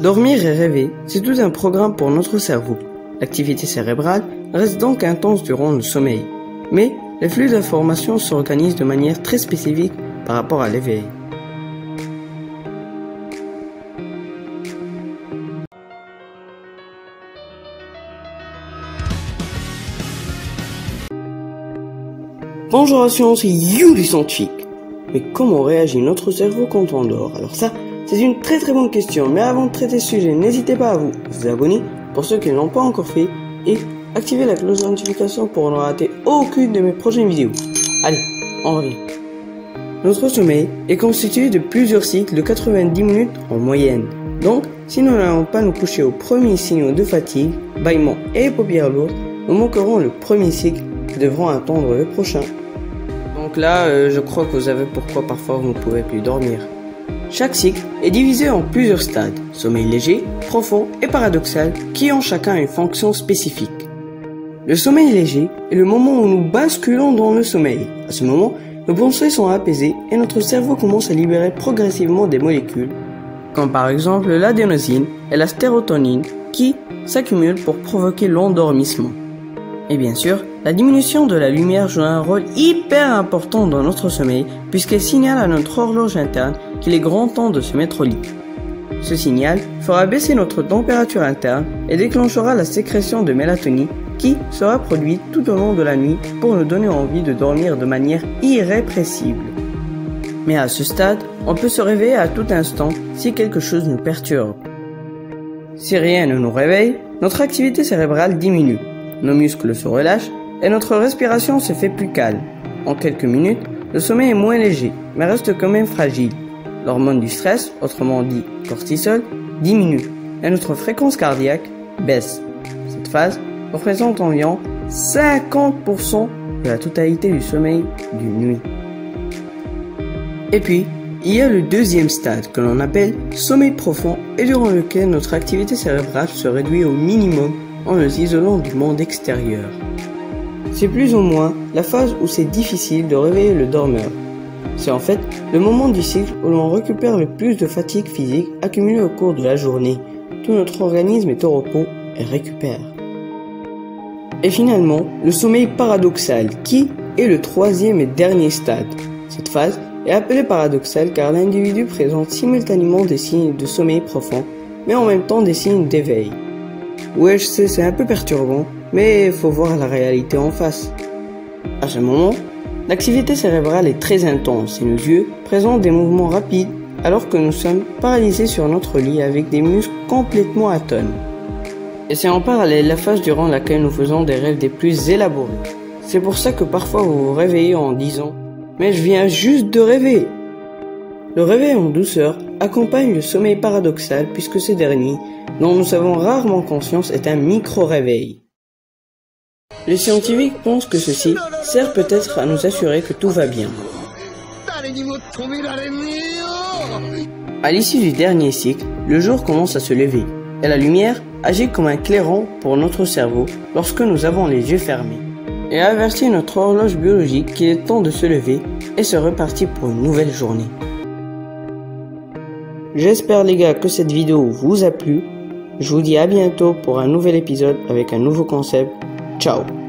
Dormir et rêver, c'est tout un programme pour notre cerveau. L'activité cérébrale reste donc intense durant le sommeil. Mais les flux d'informations s'organisent de manière très spécifique par rapport à l'éveil. Bonjour à tous, c'est You du scientifique. Mais comment réagit notre cerveau quand on dort? Alors ça, c'est une très bonne question. Mais avant de traiter ce sujet, n'hésitez pas à vous abonner pour ceux qui ne l'ont pas encore fait et activer la cloche de notification pour ne rater aucune de mes prochaines vidéos. Allez, on revient. Notre sommeil est constitué de plusieurs cycles de 90 minutes en moyenne. Donc, si nous n'allons pas nous coucher aux premiers signaux de fatigue, bâillements et paupières lourdes, nous manquerons le premier cycle et devrons attendre le prochain. Donc là, je crois que vous savez pourquoi parfois vous ne pouvez plus dormir. Chaque cycle est divisé en plusieurs stades, sommeil léger, profond et paradoxal, qui ont chacun une fonction spécifique. Le sommeil léger est le moment où nous basculons dans le sommeil. À ce moment, nos pensées sont apaisées et notre cerveau commence à libérer progressivement des molécules, comme par exemple l'adénosine et la sérotonine, qui s'accumulent pour provoquer l'endormissement. Et bien sûr, la diminution de la lumière joue un rôle hyper important dans notre sommeil puisqu'elle signale à notre horloge interne qu'il est grand temps de se mettre au lit. Ce signal fera baisser notre température interne et déclenchera la sécrétion de mélatonine qui sera produite tout au long de la nuit pour nous donner envie de dormir de manière irrépressible. Mais à ce stade, on peut se réveiller à tout instant si quelque chose nous perturbe. Si rien ne nous réveille, notre activité cérébrale diminue. Nos muscles se relâchent et notre respiration se fait plus calme. En quelques minutes, le sommeil est moins léger, mais reste quand même fragile. L'hormone du stress, autrement dit cortisol, diminue et notre fréquence cardiaque baisse. Cette phase représente environ 50% de la totalité du sommeil d'une nuit. Et puis, il y a le deuxième stade que l'on appelle sommeil profond et durant lequel notre activité cérébrale se réduit au minimum en nous isolant du monde extérieur. C'est plus ou moins la phase où c'est difficile de réveiller le dormeur. C'est en fait le moment du cycle où l'on récupère le plus de fatigue physique accumulée au cours de la journée. Tout notre organisme est au repos et récupère. Et finalement, le sommeil paradoxal qui est le troisième et dernier stade. Cette phase est appelée paradoxale car l'individu présente simultanément des signes de sommeil profond mais en même temps des signes d'éveil. Ouais, je sais, c'est un peu perturbant, mais il faut voir la réalité en face. À ce moment, l'activité cérébrale est très intense et nos yeux présentent des mouvements rapides alors que nous sommes paralysés sur notre lit avec des muscles complètement atones. Et c'est en parallèle la phase durant laquelle nous faisons des rêves des plus élaborés. C'est pour ça que parfois vous vous réveillez en disant « Mais je viens juste de rêver !» Le réveil en douceur accompagne le sommeil paradoxal puisque ce dernier, dont nous avons rarement conscience, est un micro-réveil. Les scientifiques pensent que ceci sert peut-être à nous assurer que tout va bien. À l'issue du dernier cycle, le jour commence à se lever et la lumière agit comme un clairon pour notre cerveau lorsque nous avons les yeux fermés et avertit notre horloge biologique qu'il est temps de se lever et se repartir pour une nouvelle journée. J'espère les gars que cette vidéo vous a plu. Je vous dis à bientôt pour un nouvel épisode avec un nouveau concept. Ciao!